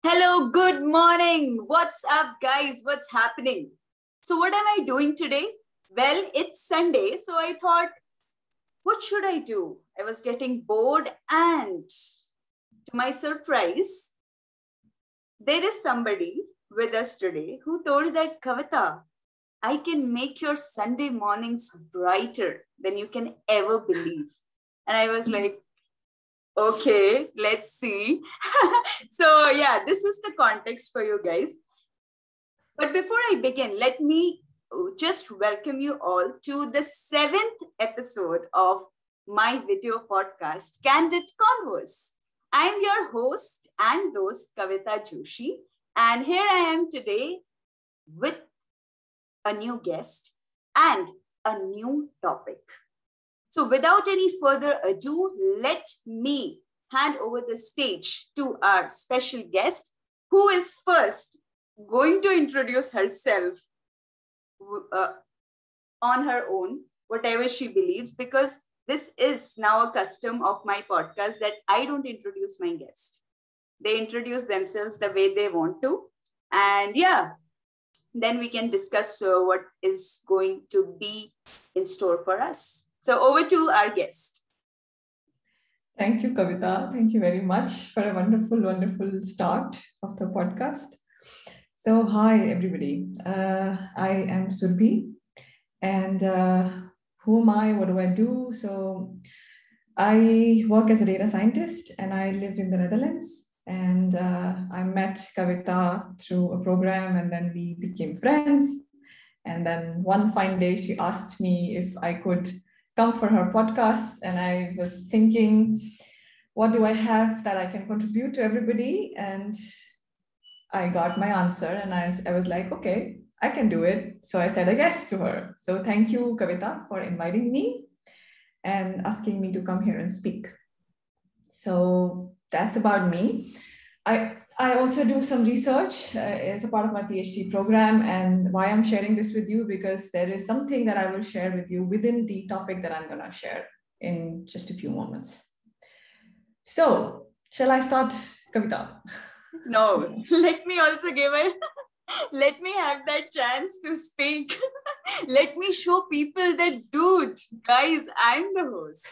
Hello, good morning. What's up, guys? What's happening? So, what am I doing today? Well, it's Sunday, so I thought, what should I do? I was getting bored, and to my surprise, there is somebody with us today who told that, Kavita, I can make your Sunday mornings brighter than you can ever believe. And I was like, okay, let's see. So, yeah, this is the context for you guys. But before I begin, let me just welcome you all to the 7th episode of my video podcast, Candid Convos. I'm your host and host, Kavita Joshi. And here I am today with a new guest and a new topic. So without any further ado, let me hand over the stage to our special guest, who is first going to introduce herself on her own, whatever she believes, because this is now a custom of my podcast that I don't introduce my guest. They introduce themselves the way they want to. And yeah, then we can discuss what is going to be in store for us. So over to our guest. Thank you, Kavita. Thank you very much for a wonderful, wonderful start of the podcast. So, hi, everybody. I am Surbhi. And who am I? What do I do? So, I work as a data scientist and I live in the Netherlands. And I met Kavita through a program and then we became friends. And then one fine day, she asked me if I could come for her podcast. And I was thinking, what do I have that I can contribute to everybody? And I got my answer and I was like, okay, I can do it. So I said a yes to her. So thank you, Kavita, for inviting me and asking me to come here and speak. So that's about me. I also do some research as a part of my PhD program, and why I'm sharing this with you, because there is something that I will share with you within the topic that I'm going to share in just a few moments. So, shall I start, Kavita? No, let me also let me have that chance to speak. Let me show people that, dude, guys, I'm the host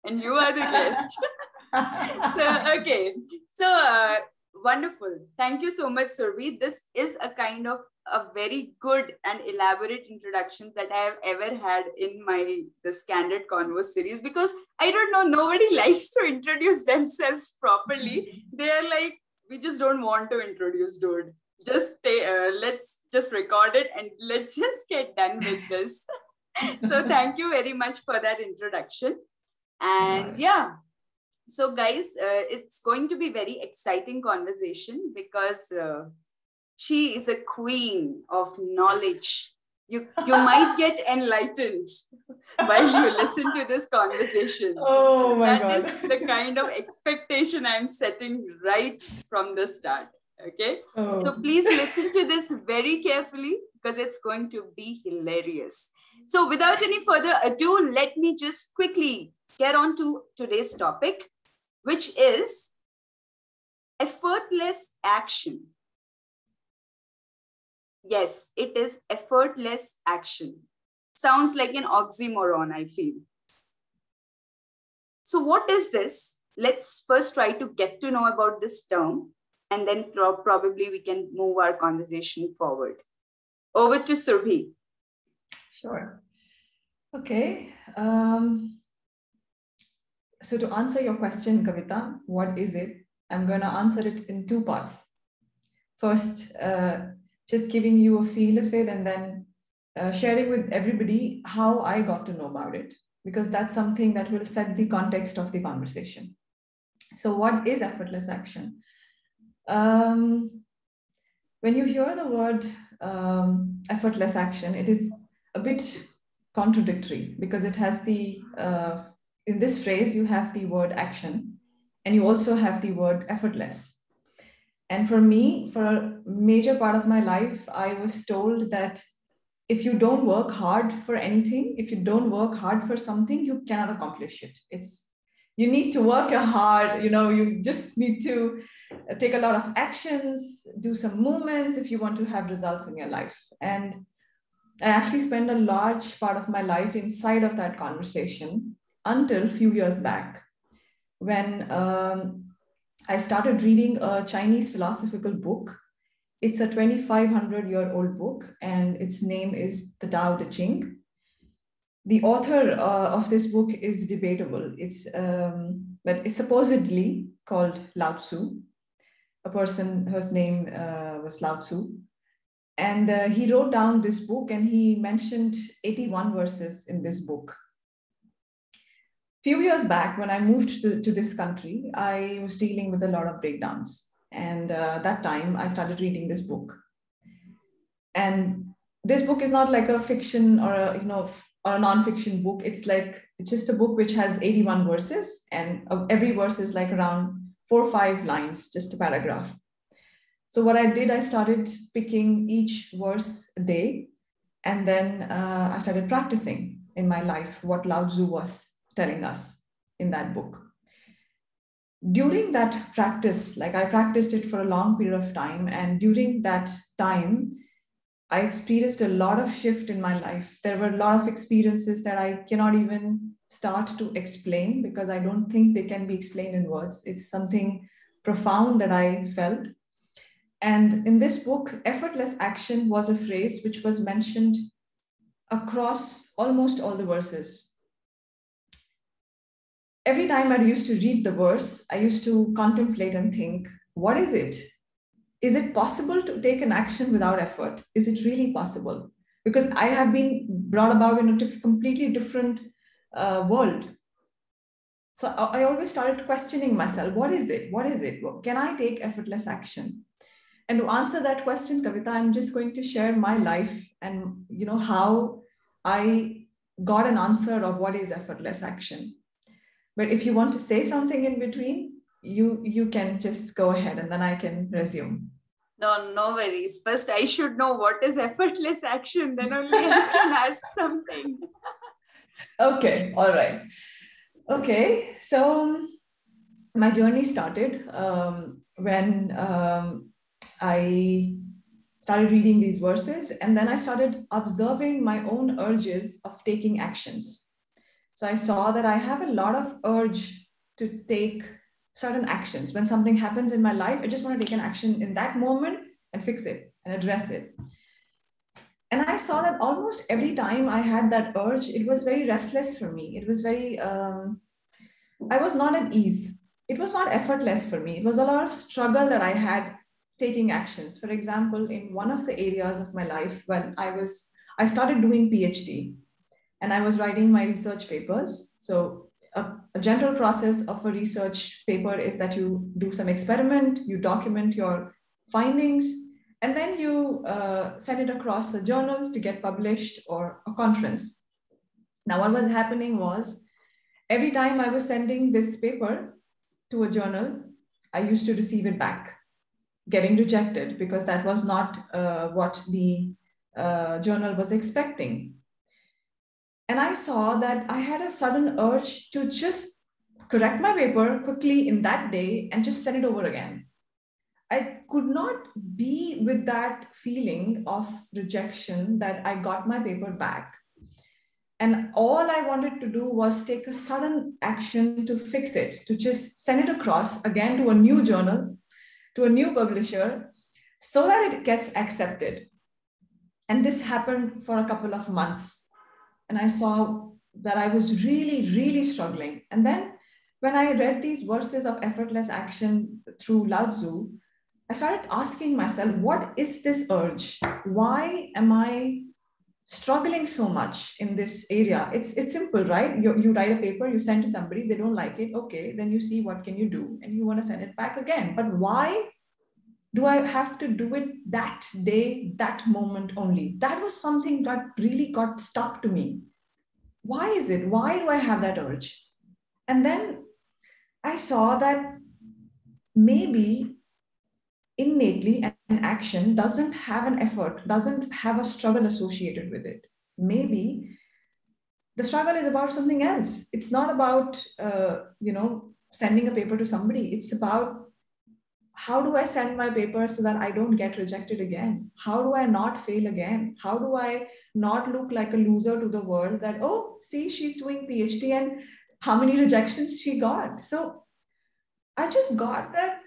and you are the guest. So, wonderful. Thank you so much, Survi. This is a kind of a very good and elaborate introduction that I have ever had in this Candid Convos series, because I don't know, nobody likes to introduce themselves properly. They are like, we just don't want to introduce, dude. Let's just record it and let's just get done with this. So thank you very much for that introduction. And yeah. So guys, it's going to be very exciting conversation because she is a queen of knowledge. You might get enlightened while you listen to this conversation. Oh my God. That is the kind of expectation I'm setting right from the start. Okay. Oh. So please listen to this very carefully because it's going to be hilarious. So without any further ado, let me just quickly get on to today's topic, which is effortless action. Yes, it is effortless action. Sounds like an oxymoron, I feel. So what is this? Let's first try to get to know about this term, and then probably we can move our conversation forward. Over to Surbhi. Sure. Okay. So to answer your question, Kavita, what is it? I'm going to answer it in two parts. First, just giving you a feel of it, and then sharing with everybody how I got to know about it, because that's something that will set the context of the conversation. So what is effortless action? When you hear the word effortless action, it is a bit contradictory, because it has in this phrase, you have the word action and you also have the word effortless. And for me, for a major part of my life, I was told that if you don't work hard for anything, if you don't work hard for something, you cannot accomplish it. You need to work hard, you just need to take a lot of actions, do some movements if you want to have results in your life. And I actually spent a large part of my life inside of that conversation until a few years back when I started reading a Chinese philosophical book. It's a 2,500-year-old book, and its name is The Tao Te Ching. The author of this book is debatable. But it's supposedly called Lao Tzu, a person whose name was Lao Tzu. And he wrote down this book, and he mentioned 81 verses in this book. Few years back, when I moved to this country, I was dealing with a lot of breakdowns. And that time I started reading this book. And this book is not like a fiction or a non-fiction book. It's just a book which has 81 verses, and every verse is like around 4 or 5 lines, just a paragraph. So what I did, I started picking each verse a day, and then I started practicing in my life what Lao Tzu was telling us in that book. During that practice, like I practiced it for a long period of time, and during that time, I experienced a lot of shift in my life. There were a lot of experiences that I cannot even start to explain because I don't think they can be explained in words. It's something profound that I felt. And in this book, effortless action was a phrase which was mentioned across almost all the verses. Every time I used to read the verse, I used to contemplate and think, what is it? Is it possible to take an action without effort? Is it really possible? Because I have been brought about in a completely different world. So I always started questioning myself, what is it? What is it? Can I take effortless action? And to answer that question, Kavita, I'm just going to share my life and how I got an answer of what is effortless action. But if you want to say something in between, you can just go ahead and then I can resume. No worries. First, I should know what is effortless action. Then only I can ask something. Okay, all right. Okay, so my journey started when I started reading these verses, and then I started observing my own urges of taking actions. So I saw that I have a lot of urge to take certain actions. When something happens in my life, I just want to take an action in that moment and fix it and address it. And I saw that almost every time I had that urge, it was very restless for me. It was very, I was not at ease. It was not effortless for me. It was a lot of struggle that I had taking actions. For example, in one of the areas of my life when I started doing PhD and I was writing my research papers. So a general process of a research paper is that you do some experiment, you document your findings, and then you send it across a journal to get published or a conference. Now, what was happening was every time I was sending this paper to a journal, I used to receive it back, getting rejected because that was not what the journal was expecting. And I saw that I had a sudden urge to just correct my paper quickly in that day and just send it over again. I could not be with that feeling of rejection that I got my paper back. And all I wanted to do was take a sudden action to fix it, to just send it across again to a new journal, to a new publisher, so that it gets accepted. And this happened for a couple of months. And I saw that I was really, really struggling. And then when I read these verses of effortless action through Lao Tzu, I started asking myself, what is this urge? Why am I struggling so much in this area? It's simple, right? You write a paper, you send to somebody, they don't like it. Okay, then you see what can you do, and you want to send it back again. But why do I have to do it that day, that moment only? That was something that really got stuck to me. Why is it? Why do I have that urge? And then I saw that maybe innately an action doesn't have an effort, doesn't have a struggle associated with it. Maybe the struggle is about something else. It's not about, sending a paper to somebody. It's about how do I send my paper so that I don't get rejected again? How do I not fail again? How do I not look like a loser to the world that, oh, see, she's doing PhD and how many rejections she got? So I just got that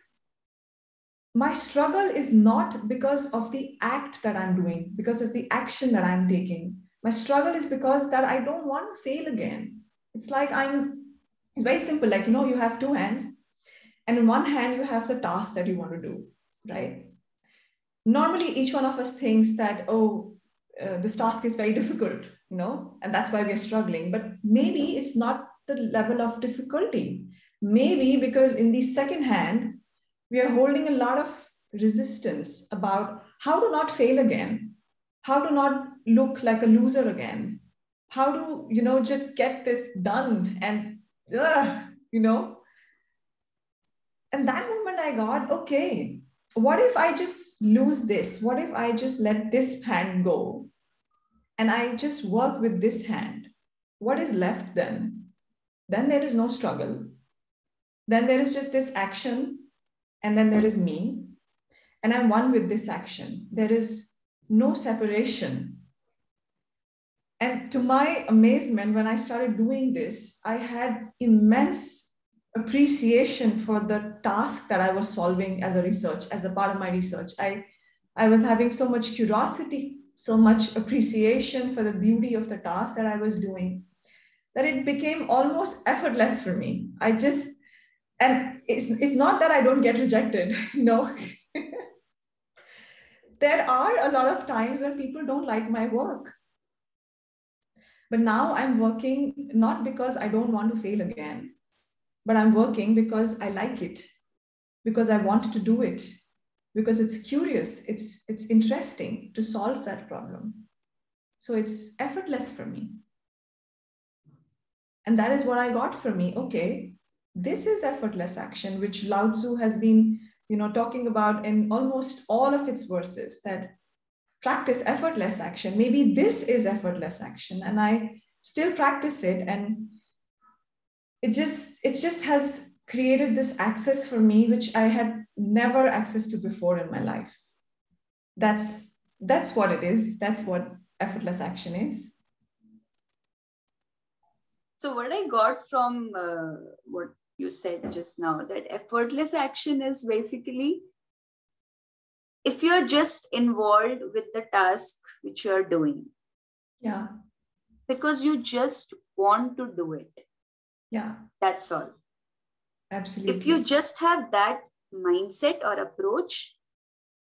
my struggle is not because of the act that I'm doing, because of the action that I'm taking. My struggle is because that I don't want to fail again. It's like it's very simple. Like, you have two hands, and in one hand, you have the task that you want to do, right? Normally, each one of us thinks that, oh, this task is very difficult, and that's why we are struggling. But maybe it's not the level of difficulty. Maybe because in the second hand, we are holding a lot of resistance about how to not fail again, how to not look like a loser again, how to, just get this done. And, you know, and that moment I got, okay, what if I just lose this? What if I just let this hand go and I just work with this hand? What is left then? Then there is no struggle. Then there is just this action, and then there is me, and I'm one with this action. There is no separation. And to my amazement, when I started doing this, I had immense appreciation for the task that I was solving as a part of my research. I was having so much curiosity, so much appreciation for the beauty of the task that I was doing, that it became almost effortless for me. And it's not that I don't get rejected, no. There are a lot of times where people don't like my work. But now I'm working not because I don't want to fail again, but I'm working because I like it, because I want to do it, because it's curious, it's interesting to solve that problem. So it's effortless for me. And that is what I got for me. Okay, this is effortless action, which Lao Tzu has been, talking about in almost all of its verses, that practice effortless action. Maybe this is effortless action, and I still practice it. And it just has created this access for me, which I had never access to before in my life. That's what it is. That's what effortless action is. So what I got from what you said just now, that effortless action is basically if you're just involved with the task which you're doing. Yeah. Because you just want to do it. Yeah. That's all. Absolutely. If you just have that mindset or approach,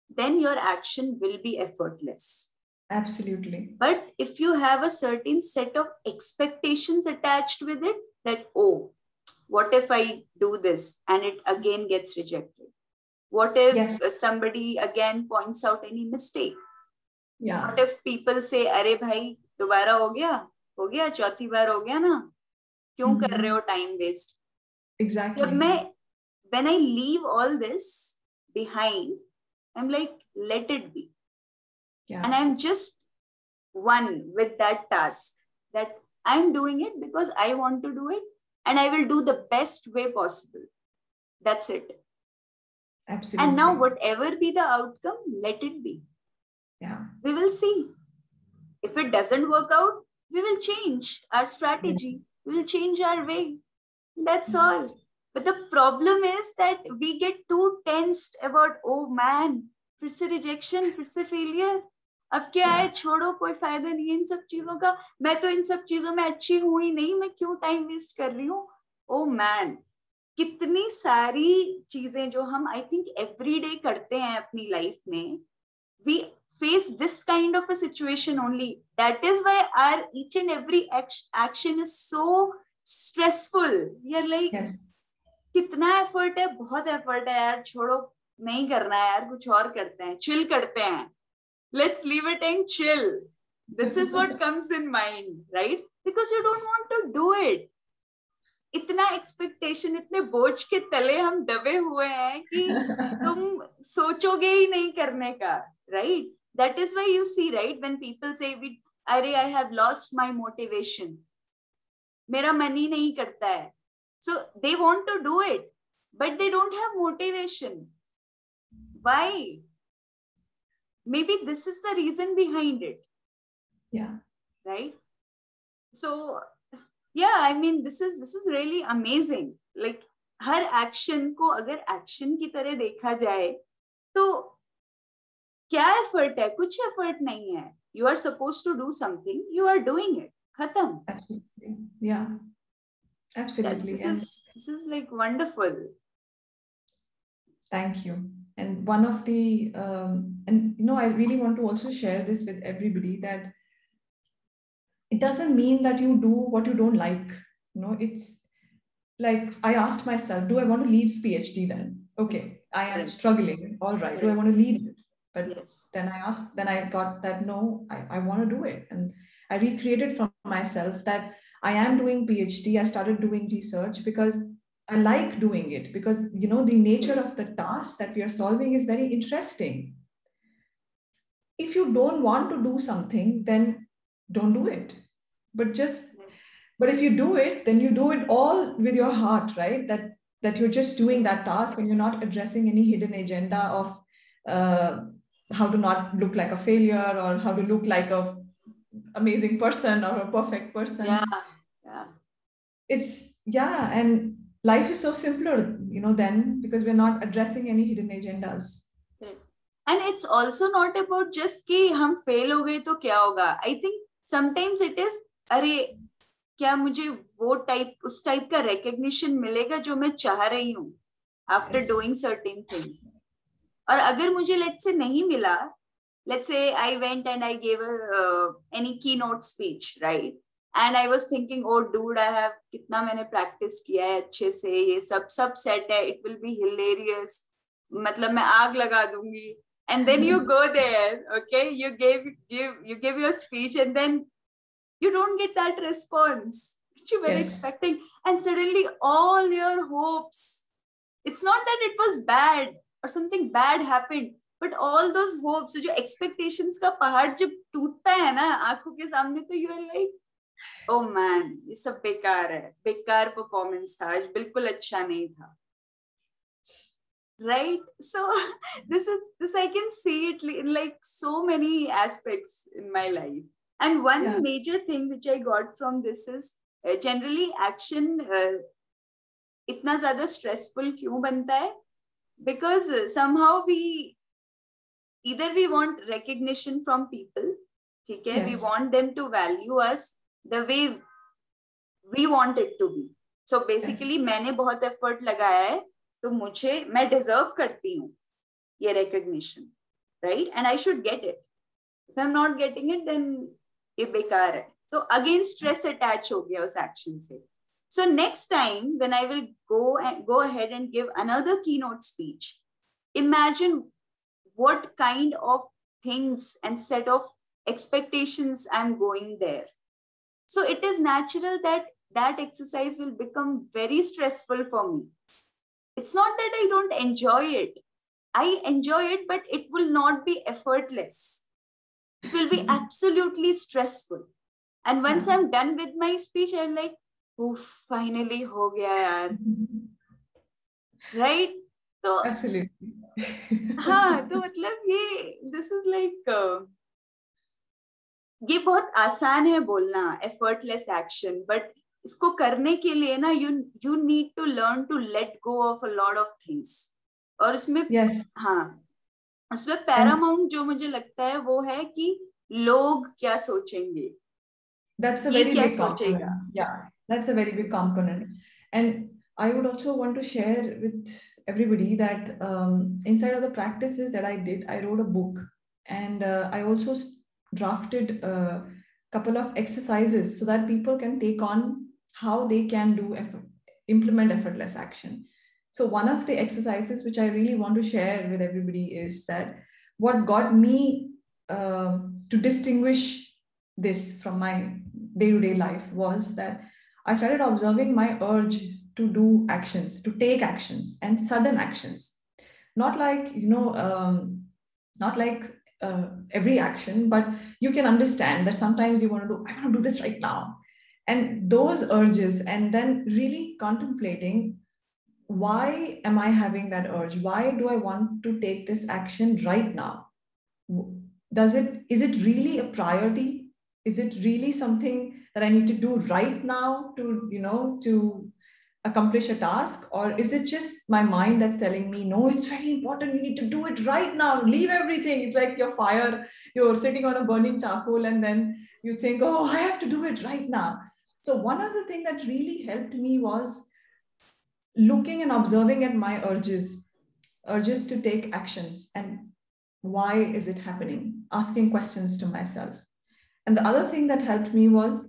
then your action will be effortless. Absolutely. But if you have a certain set of expectations attached with it, that, oh, what if I do this and it again gets rejected? What if somebody again points out any mistake? Yeah. What if people say, अरे भाई दोबारा हो गया चौथी बार हो गया ना, क्यों कर रहे हो time waste? Exactly. When I leave all this behind, I'm like, let it be. Yeah. And I'm just one with that task, that I'm doing it because I want to do it and I will do the best way possible. That's it. Absolutely. And now whatever be the outcome, let it be. Yeah. We will see. If it doesn't work out, we will change our strategy. We will change our way. That's all. But the problem is that we get too tensed about, oh man, फिर से rejection, फिर से failure. अब क्या है, छोड़ो, कोई फायदा नहीं है इन सब चीजों का, मैं तो इन सब चीजों में अच्छी हूं ही नहीं, मैं क्यों टाइम वेस्ट कर रही हूँ. ओ मैन, कितनी सारी चीजें जो हम आई थिंक एवरीडे करते हैं अपनी लाइफ में, we face this kind of a situation only. That is why our each and every action is so stressful. We are like, कितना effort है, बहुत effort है यार, छोड़ो, नहीं करना है यार, कुछ और करते हैं, chill करते हैं. Let's leave it and chill. This is what comes in mind, right? Because you don't want to do it. इतना expectation, इतने बोझ के तले हम दबे हुए हैं कि तुम सोचोगे ही नहीं करने का, right? That is why you see, right, when people say, I have lost my motivation. मेरा मन ही नहीं करता है. So they want to do it, but they don't have motivation. Why? Maybe this is the reason behind it. Yeah. Right? So yeah, I mean, this is really amazing. Like, her action को अगर action की तरह देखा जाए तो क्या effort है? कुछ एफर्ट नहीं है. You are supposed to do something, you are doing it. खत्म. Absolutely. Yeah. Absolutely. This is like wonderful. Thank you. And one of the and I really want to also share this with everybody, that it doesn't mean that you do what you don't like. It's like, I asked myself, do I want to leave PhD then? Okay, I am struggling. All right. Do I want to leave it? But yes. Then I got that, no, I want to do it. And I recreated from myself that I am doing PhD. I started doing research because I like doing it, because, the nature of the task that we are solving is very interesting. If you don't want to do something, then don't do it. But if you do it, then you do it all with your heart, right? That you're just doing that task and you're not addressing any hidden agenda of how to not look like a failure, or how to look like a amazing person or a perfect person. Yeah. And life is so simpler, then, because we're not addressing any hidden agendas. And it's also not about just कि हम fail हो गए तो क्या होगा. I think sometimes it is, अरे क्या मुझे वो उस टाइप का recognition मिलेगा जो मैं चाह रही हूँ after doing certain thing. और अगर मुझे let's say नहीं मिला, let's say I went and I gave any keynote speech, right? And I was thinking, oh dude, I have कितना मैंने practice किया है अच्छे से, ये सब set है, it will be hilarious, मतलब मैं आग लगा दूंगी. And then you go there, okay, you give your speech, and then you don't get that response which you were expecting, and suddenly all your hopes, it's not that it was bad or something bad happened, but all those hopes, जो expectations का पहाड़ जब टूटता है ना आंखों के सामने, तो you are like, oh man, ये सब बेकार है, बेकार performance था आज, बिल्कुल अच्छा नहीं था. Right? So this I can see it in like so many aspects in my life. And one major thing which I got from this is generally action इतना ज़्यादा stressful क्यों बनता है? Because somehow we want recognition from people, ठीक है? We want them to value us the way we want it to be. So basically मैंने बहुत effort लगाया है, तो मैं deserve करती हूँ ये recognition, right? And I should get it. If I'm not getting it, then ये बेकार है. So again stress attach हो गया उस action से. So next time when I will go ahead and give another keynote speech, imagine what kind of things and set of expectations I'm going there. So it is natural that exercise will become very stressful for me. It's not that I don't enjoy it. I enjoy it, but it will not be effortless. It will be absolutely stressful. And once I'm done with my speech, I'm like, oof, finally ho gaya yaar. Right? So, absolutely. तो मतलब this is like ये बहुत आसान है बोलना effortless action, but इसको करने के लिए ना you need to learn to let go of a lot of things. और उसमें उसमें paramount जो मुझे लगता है वो है कि लोग क्या सोचेंगे. That's a very big component. Yeah, that's a very big component. And I would also want to share with everybody that inside of the practices that I did, I wrote a book, and I also drafted a couple of exercises so that people can take on how they can implement effortless action. So one of the exercises which I really want to share with everybody is that what got me to distinguish this from my day-to-day life was that I started observing my urge to do actions, to take actions, and sudden actions. Not like, not like every action, but you can understand that sometimes I want to do this right now. And those urges, and then really contemplating why am I having that urge? Why do I want to take this action right now? Is it really a priority? Is it really something that I need to do right now to accomplish a task? Or is it just my mind that's telling me, no, it's very important, you need to do it right now, leave everything? It's like you're sitting on a burning charcoal, and then you think, oh, I have to do it right now. So one of the things that really helped me was looking and observing at my urges to take actions, and why is it happening, asking questions to myself. And the other thing that helped me was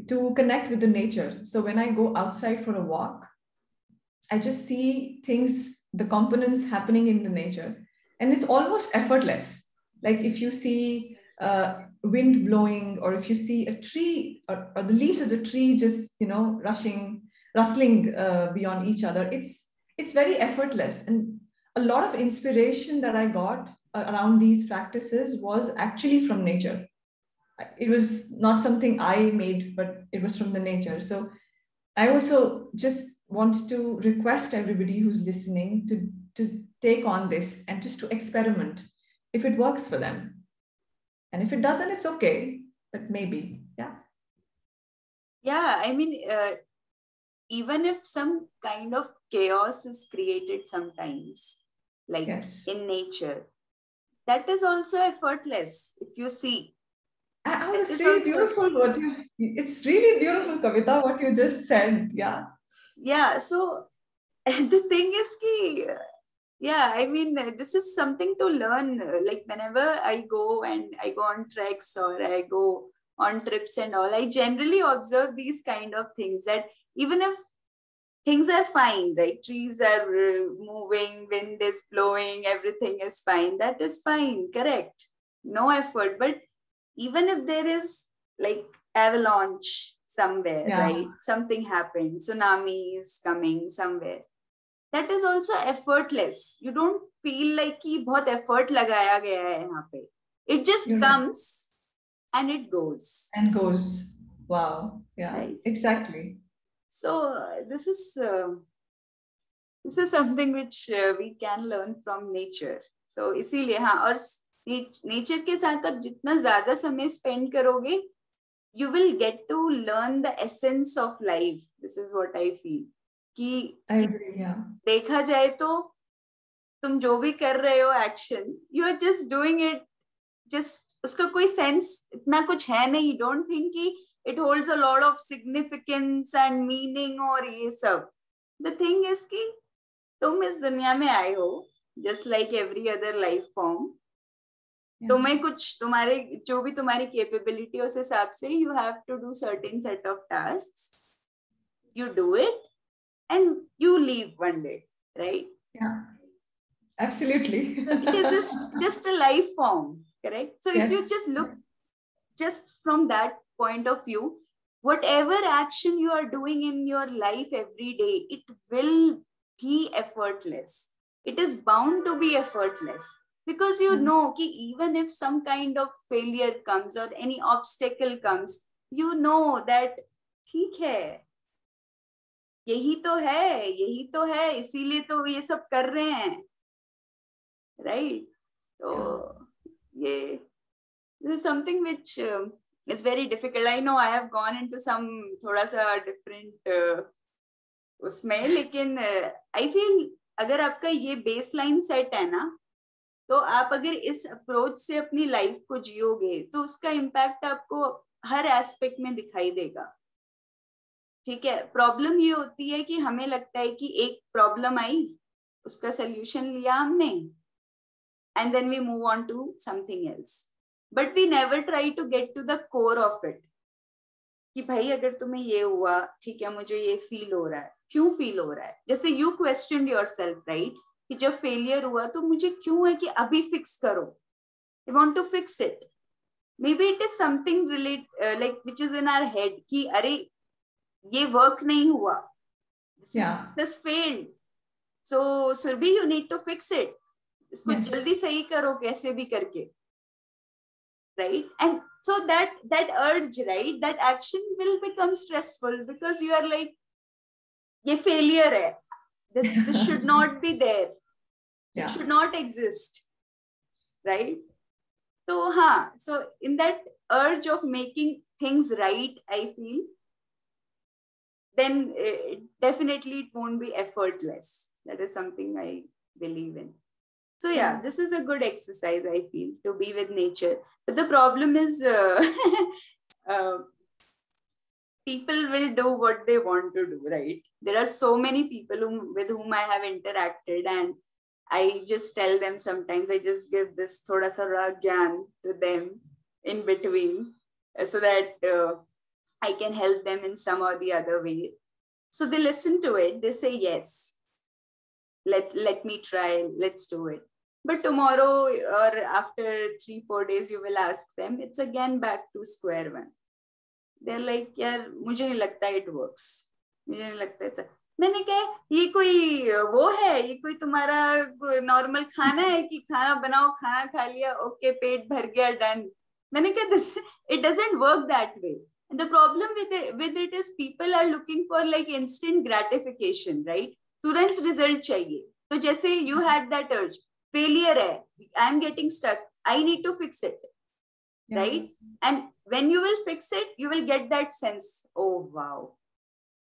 to connect with the nature. So when I go outside for a walk, I just see things, the components happening in the nature, and it's almost effortless. Like if you see wind blowing, or if you see a tree, or the leaves of the tree just rustling beyond each other, it's very effortless. And a lot of inspiration that I got around these practices was actually from nature. It was not something I made, but it was from the nature. So I also just want to request everybody who's listening to take on this and just to experiment if it works for them. And if it doesn't, it's okay, but maybe, yeah. Yeah, I mean, even if some kind of chaos is created sometimes, like Yes. in nature, that is also effortless, if you see. Oh, it's really beautiful it's really beautiful, Kavita, what you just said. Yeah. Yeah. So the thing is ki, yeah, I mean, this is something to learn. Like whenever I go on treks or I go on trips and all, I generally observe these kind of things, that even if things are fine, right? Trees are moving, wind is blowing, everything is fine. That is fine, correct. No effort. But even if there is like avalanche somewhere, Yeah. right? Something happened, tsunami is coming somewhere. That is also effortless. You don't feel like कि बहुत effort लगाया गया है यहाँ पे. It just You're right. comes and it goes. And goes. Wow. Yeah, Right. exactly. So this is something which we can learn from nature. So इसीलिए हाँ, और nature के साथ आप जितना ज़्यादा समय spend करोगे, you will get to learn the essence of life. This is what I feel. कि I agree, yeah. देखा जाए तो तुम जो भी कर रहे हो action, you are just doing it, just उसका कोई सेंस इतना कुछ है नहीं. डोंट थिंक कि it holds a lot of significance and meaning और ये सब. द थिंग इज कि तुम इस दुनिया में आए हो just like every other life form. तुम्हें कुछ तुम्हारे जो भी तुम्हारी कैपेबिलिटी उस हिसाब से you have to do certain set of task. You do it and you leave one day, right? Yeah, absolutely. It is just a life form, correct? So Yes. if you just look just from that point of view, whatever action you are doing in your life every day, it will be effortless. It is bound to be effortless, because you know कि even if some kind of failure comes or any obstacle comes, you know that ठीक है, यही तो है, इसीलिए तो ये सब कर रहे हैं, राइट? तो ये this is something which is very difficult. I know I have gone into some थोड़ा सा different उसमें, लेकिन I feel अगर आपका ये baseline set है ना, तो आप अगर इस अप्रोच से अपनी लाइफ को जियोगे तो उसका इम्पैक्ट आपको हर एस्पेक्ट में दिखाई देगा. ठीक है. प्रॉब्लम ये होती है कि हमें लगता है कि एक प्रॉब्लम आई, उसका सोल्यूशन लिया हमने, and then we move on to something else, but we never try to get to the core of it कि भाई अगर तुम्हें ये हुआ, ठीक है, मुझे ये फील हो रहा है, क्यों फील हो रहा है? जैसे यू क्वेश्चन योरसेल्फ, राइट, कि जब फेलियर हुआ तो मुझे क्यों है कि अभी फिक्स करो, I want to fix it. Maybe it is something relate like which is in our head कि अरे ये वर्क नहीं हुआ, this failed, so Surabhi you need to fix it, इसको जल्दी सही करो कैसे भी करके, right? And so that urge, right, that action will become stressful because you are like ये failure है, This should not be there. Yeah. It should not exist. Right? So in that urge of making things right, I feel, then definitely it won't be effortless. That is something I believe in. So yeah, this is a good exercise, I feel, to be with nature. But the problem is uh, people will do what they want to do, right? There are so many people with whom I have interacted, and I just tell them sometimes, I just give this thoda sa gyan to them in between so that I can help them in some or the other way. So they listen to it. They say, yes, let me try. Let's do it. But tomorrow or after 3-4 days, you will ask them. It's again back to square one. They're like, यार मुझे नहीं लगता it works. मुझे नहीं लगता it's मैंने कहा ये कोई वो है, ये कोई तुम्हारा नॉर्मल खाना है कि खाना बनाओ, खाना खा लिया, ओके पेट भर गया, डन. मैंने कहा this it doesn't work that way. And the problem with it is people are looking for like instant gratification, right? तुरंत result चाहिए. तो जैसे you had that urge, failure है, I'm getting stuck, I need to fix it, right? And when you will fix it, you will get that sense, oh wow,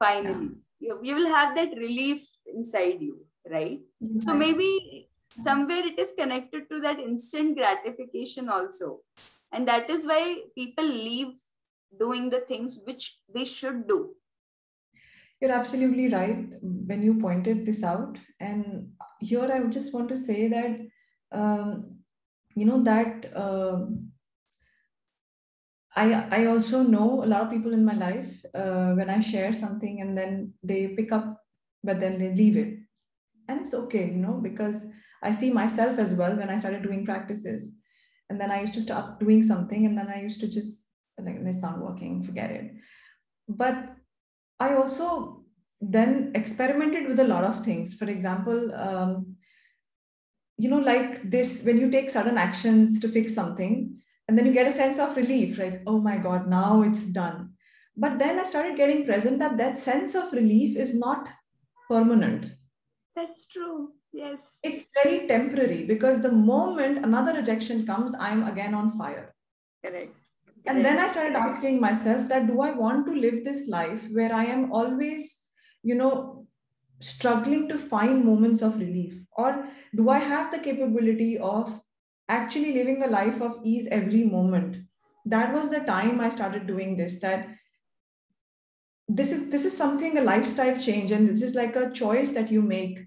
finally. You will have that relief inside you, right? So maybe somewhere it is connected to that instant gratification also. And that is why people leave doing the things which they should do. You're absolutely right when you pointed this out. And here I just want to say that, I also know a lot of people in my life, when I share something and then they pick up, but then they leave it. And it's okay, because I see myself as well when I started doing practices. And then I used to start doing something and then I used to just like, it's not working, forget it. But I also then experimented with a lot of things. For example, like this, when you take sudden actions to fix something, and then you get a sense of relief, right? Oh my God, now it's done. But then I started getting present that sense of relief is not permanent. That's true. Yes. It's very temporary, because the moment another rejection comes, I'm again on fire. Correct. And then I started asking myself that, do I want to live this life where I am always, struggling to find moments of relief? Or do I have the capability of actually living a life of ease every moment? That was the time I started doing this, that this is something, a lifestyle change, and this is like a choice that you make.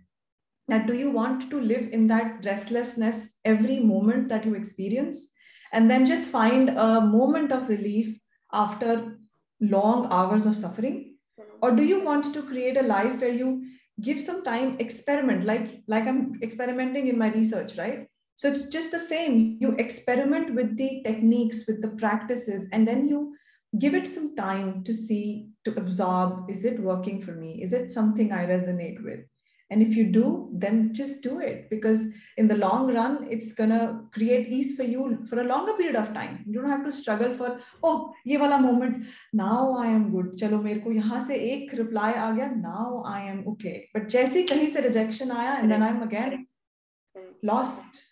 That do you want to live in that restlessness every moment that you experience, and then just find a moment of relief after long hours of suffering? Or do you want to create a life where you give some time, experiment, like I'm experimenting in my research, right? So it's just the same. You experiment with the techniques, with the practices, and then you give it some time to see, to absorb, is it working for me? Is it something I resonate with? And if you do, then just do it, because in the long run, it's going to create ease for you for a longer period of time. You don't have to struggle for, oh, ye wala moment, now I am good. Chalo, mere ko yahan se ek reply aa gaya, now I am okay. But jaise kahin se rejection aaya, and then I'm again lost.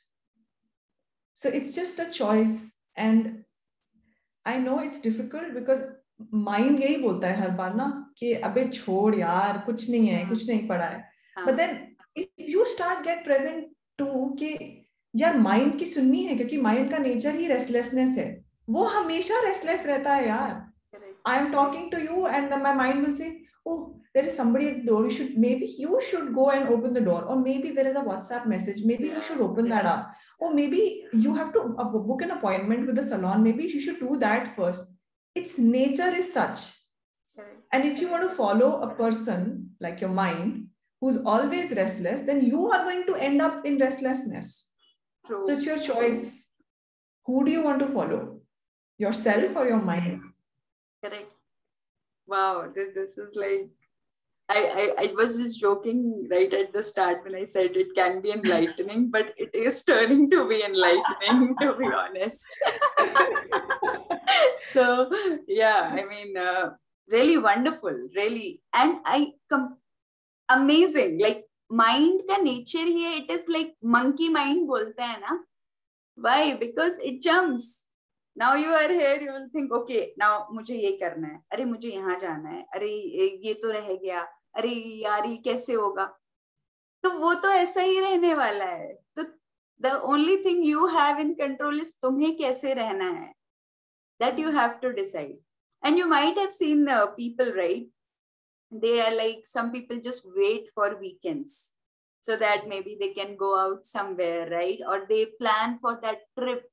So it's just a choice. And I know it's difficult because mind यही बोलता है हर बार ना कि अबे छोड़ यार, कुछ नहीं है, कुछ नहीं पड़ा है. But then if you start get present to कि यार माइंड की सुननी है, क्योंकि माइंड का नेचर ही रेस्टलेसनेस है, वो हमेशा रेस्टलेस रहता है यार. I am talking to you and then my mind will say, oh, there is somebody at the door, maybe you should go and open the door, or maybe there is a WhatsApp message, maybe you should open that up, or maybe you have to book an appointment with the salon, maybe you should do that first. Its nature is such. And if you want to follow a person like your mind who's always restless, then you are going to end up in restlessness. True. So it's your choice. Who do you want to follow? Yourself or your mind? Correct. Wow, this is like, I was just joking right at the start when I said it can be enlightening, but it is turning to be enlightening, to be honest. So yeah, I mean, really wonderful, really. And amazing. Like mind का nature ही है, it is like monkey mind बोलते हैं ना. Why? Because it jumps. Now you are here, you will think, okay, now मुझे ये करना है, अरे मुझे यहाँ जाना है, अरे ये तो रह गया, अरे यार ये कैसे होगा. तो वो तो ऐसा ही रहने वाला है. तो the only thing you have in control is तुम्हें कैसे रहना है. That you have to decide. And you might have seen the people, right? They are like, some people just wait for weekends so that maybe they can go out somewhere, right? Or they plan for that trip,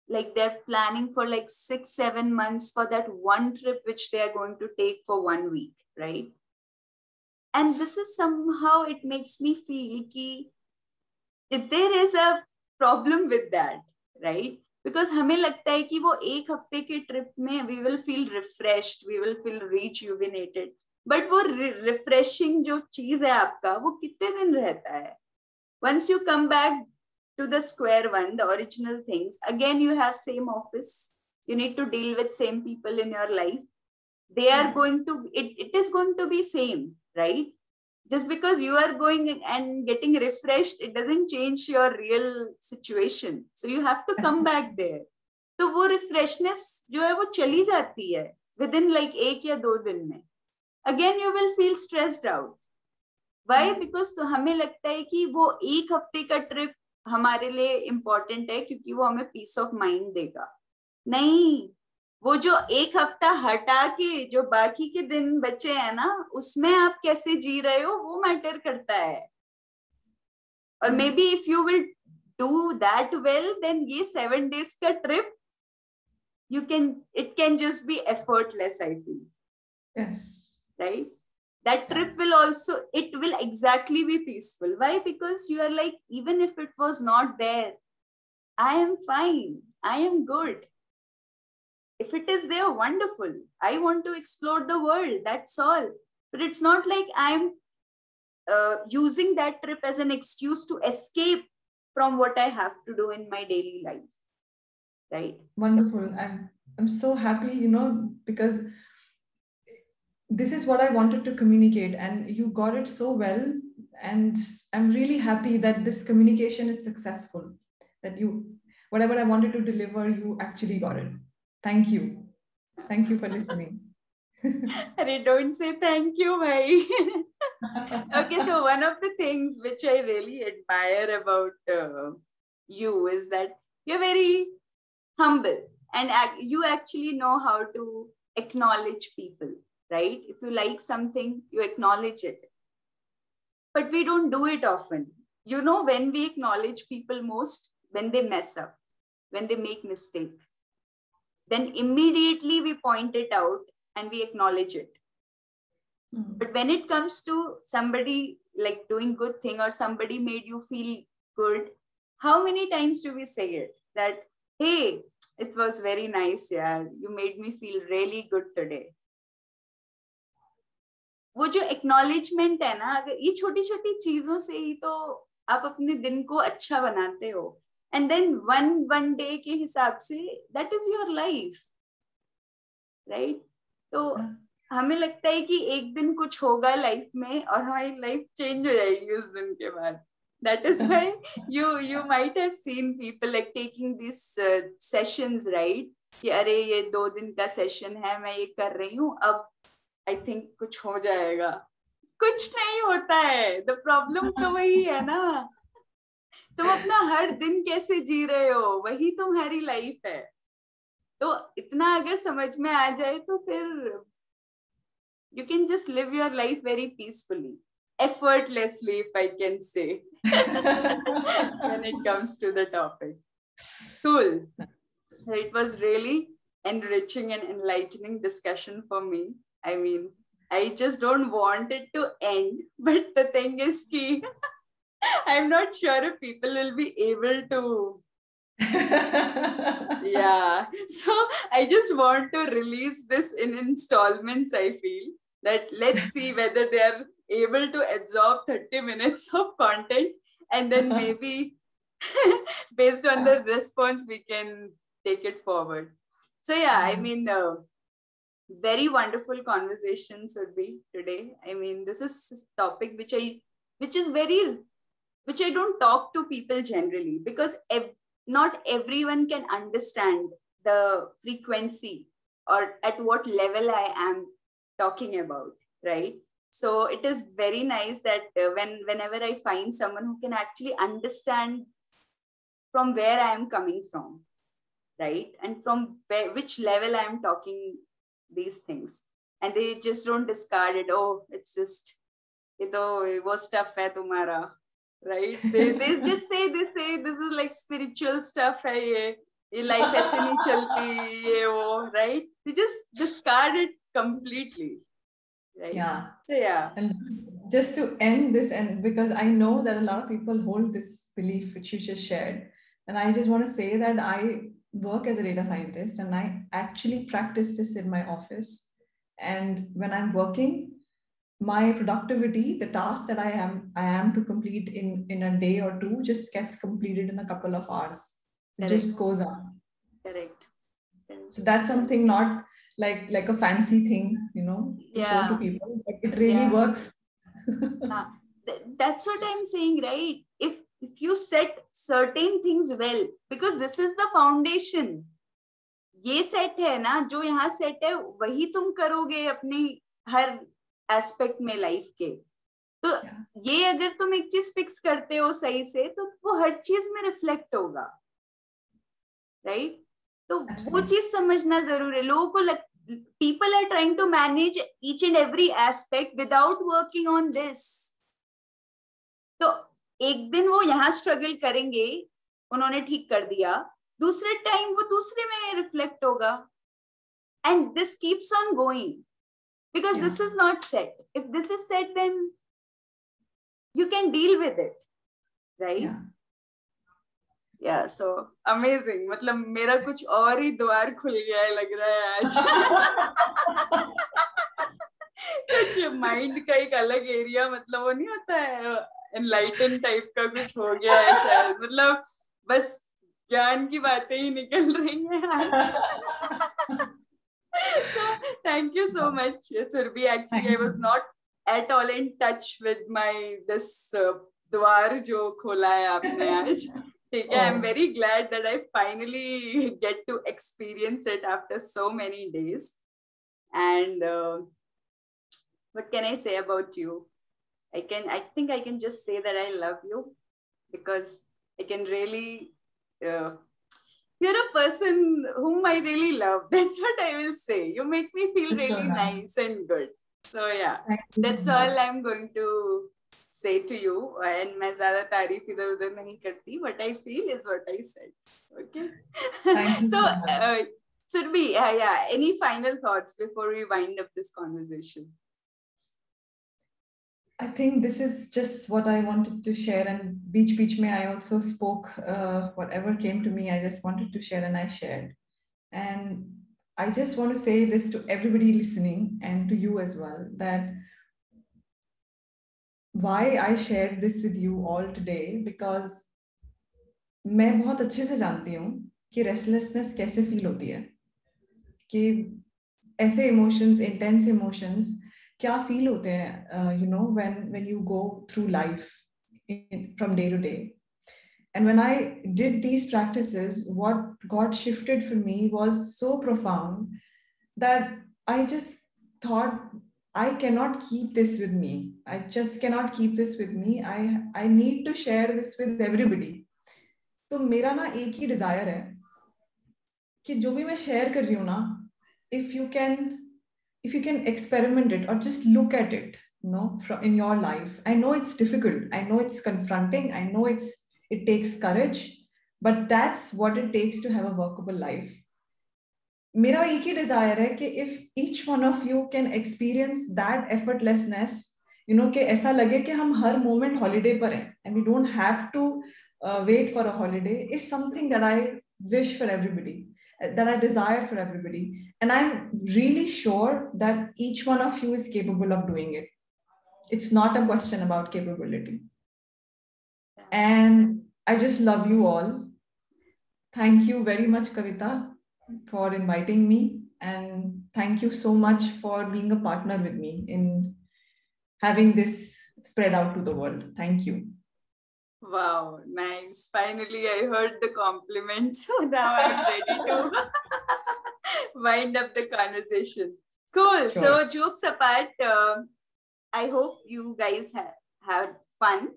like they're planning for like 6-7 months for that one trip which they are going to take for 1 week, right? And this is somehow, it makes me feel ki if there is a problem with that, right? Because हमें लगता है कि वो एक हफ्ते के trip में we will feel refreshed, we will feel rejuvenated. But वो refreshing जो चीज है आपका, वो कितने दिन रहता है? Once you come back to the square one, the original things, again you have same office. You need to deal with same people in your life. They are going to, it is going to be same, right? Just because you are going and getting refreshed, it doesn't change your real situation. So you have to come back there. तो वो refreshness जो है वो चली जाती है within like 1 या 2 दिन में. Again you will feel stressed out. Why? Because तो हमें लगता है कि वो 1 हफ्ते का ट्रिप हमारे लिए important है क्योंकि वो हमें peace of mind देगा. नहीं, वो जो 1 हफ्ता हटा के जो बाकी के दिन बचे हैं ना, उसमें आप कैसे जी रहे हो वो मैटर करता है. और maybe if you will do that well, then ये 7 days का trip it can just be effortless, I feel. Yes. Right? That trip will also, it will exactly be peaceful. Why? Because you are like, even if it was not there, I am fine, I am good. If it is there, wonderful. I want to explore the world, that's all. But it's not like I'm using that trip as an excuse to escape from what I have to do in my daily life. Right? Wonderful. I'm so happy, because this is what I wanted to communicate, and you got it so well. And I'm really happy that this communication is successful, that whatever I wanted to deliver, you actually got it. Thank you. Thank you for listening. Arey, don't say thank you, bhai. Okay, so one of the things which I really admire about you is that you're very humble and you actually know how to acknowledge people, right? If you like something, you acknowledge it. But we don't do it often. You know, when we acknowledge people most, when they mess up, when they make mistake, then immediately we point it out and we acknowledge it. But when it comes to somebody like doing good thing or somebody made you feel good, how many times do we say it? That, hey, it was very nice, yeah, you made me feel really good today. वो जो acknowledgement है ना, अगर ये छोटी छोटी चीजों से ही तो आप अपने दिन को अच्छा बनाते हो. And then one day के हिसाब से that is your life, right? तो हमें लगता है कि एक दिन कुछ होगा लाइफ में और हमारी लाइफ चेंज हो जाएगी उस दिन के बाद. That is why you might have seen people like taking these sessions, right? कि अरे ये 2 दिन का सेशन है, मैं ये कर रही हूँ, अब I think कुछ हो जाएगा. कुछ नहीं होता है. The problem तो वही है ना. तुम अपना हर दिन कैसे जी रहे हो, वही तुम्हारी लाइफ है. तो इतना अगर समझ में आ जाए तो फिर you can just live your life very peacefully, effortlessly, if I can say, when it comes to the topic. Cool. So it was really enriching and enlightening discussion for me. I mean, I just don't want it to end, but the thing is ki I'm not sure if people will be able to. Yeah. So I just want to release this in installments, I feel. That let's see whether they are able to absorb 30 minutes of content, and then maybe based on the response, we can take it forward. So yeah, I mean, very wonderful conversations would be today. I mean, this is a topic which I which I don't talk to people generally, because not everyone can understand the frequency or at what level I am talking about, right? So it is very nice that whenever I find someone who can actually understand from where I am coming from, right? And from which level I am talking these things. And they just don't discard it. Oh, it's just, वो stuff है तुम्हारा, right? They just say, this is like spiritual stuff है ये life ऐसे नहीं चलती, ये वो, right? They just discard it completely, right? Yeah. So yeah. And just to end this, and because I know that a lot of people hold this belief which you just shared, and I just want to say that I work as a data scientist and I actually practice this in my office. And when I'm working, my productivity, the task that I am to complete in a day or two, just gets completed in a couple of hours. It just goes on. Correct. So that's something not like a fancy thing, to show to people, but it really works. That's what I'm saying, right? If you set certain things well, because this is the foundation, ये set है ना, जो यहाँ set है वही तुम करोगे अपनी हर एस्पेक्ट में लाइफ के. तो ये अगर तुम एक चीज फिक्स करते हो सही से, तो वो हर चीज में रिफ्लेक्ट होगा, राइट? तो वो चीज समझना जरूर है. लोगों को people are trying to manage each and every aspect without working on this. तो एक दिन वो यहाँ स्ट्रगल करेंगे, उन्होंने ठीक कर दिया, दूसरे टाइम वो दूसरे में रिफ्लेक्ट होगा. And this keeps on going because this is not set. If this is set, then you can deal with it, right? Yeah, so amazing. मतलब मेरा कुछ और ही द्वार खुल गया है लग रहा है आज. कुछ माइंड का एक अलग एरिया, मतलब वो नहीं होता है एनलाइटन टाइप का कुछ हो गया है शायद. मतलब बस ज्ञान की बातें ही निकल रही हैं आज. So thank you so much, Surbhi. Actually, I was not at all in touch with this द्वार जो खोला है आपने आज. ठीक है, I'm very glad that I finally get to experience it after so many days. And what can I say about you? I think I can just say that I love you, because I can really, you're a person whom I really love. That's what I will say. You make me feel really nice and good. So yeah, that's all I'm going to say to you. And मैं ज़्यादा तारीफ इधर उधर नहीं करती. What I feel is what I said. Okay. So Surbhi, yeah. Any final thoughts before we wind up this conversation? I think this is just what I wanted to share, and beach mein I also spoke whatever came to me. I just wanted to share and I shared. And I just want to say this to everybody listening and to you as well, that why I shared this with you all today, because मैं बहुत अच्छे से जानती हूँ कि restlessness कैसे feel होती है, कि ऐसे emotions, intense emotions क्या feel होते हैं, when you go through life from day to day. And when I did these practices, what got shifted for me was so profound that I just thought, I cannot keep this with me. I just cannot keep this with me. I need to share this with everybody. तो मेरा ना एक ही desire है कि जो भी मैं share कर रही हूँ ना, if you can experiment it or just look at it, in your life. I know it's difficult. I know it's confronting. I know it takes courage, but that's what it takes to have a workable life. मेरा एक ही desire है कि if each one of you can experience that effortlessness, कि ऐसा लगे कि हम हर moment holiday पर हैं and we don't have to wait for a holiday, is something that I wish for everybody, that I desire for everybody. And I'm really sure that each one of you is capable of doing it. It's not a question about capability. And I just love you all. Thank you very much, Kavita, for inviting me. And thank you so much for being a partner with me in having this spread out to the world. Thank you. Wow, nice. Finally, I heard the compliment. So now I'm ready to wind up the conversation. Cool. Sure. So, jokes apart, I hope you guys had fun.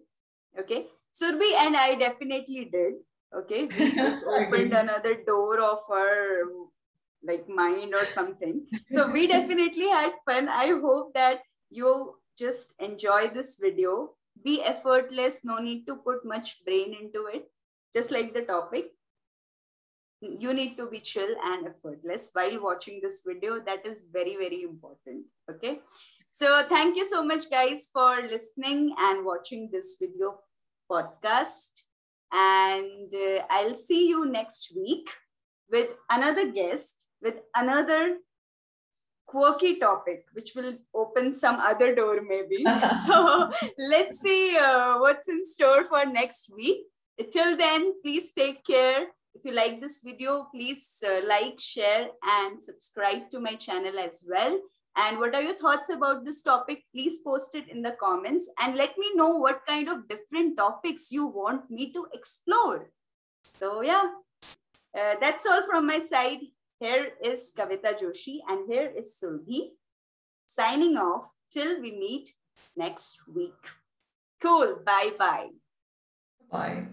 Okay. Surbi and I definitely did. Okay. We just opened another door of our like mind or something. So, we definitely had fun. I hope that you just enjoy this video. Be effortless. No need to put much brain into it. Just like the topic, you need to be chill and effortless while watching this video. That is very, very important. Okay. So thank you so much, guys, for listening and watching this video podcast. And I'll see you next week with another guest, with another quirky topic, which will open some other door maybe. So let's see what's in store for next week. Till then, please take care. If you like this video, please like, share, and subscribe to my channel as well. And what are your thoughts about this topic? Please post it in the comments and let me know what kind of different topics you want me to explore. So yeah, that's all from my side. Here is Kavita Joshi and here is Surbi signing off till we meet next week. Cool. Bye-bye. Bye.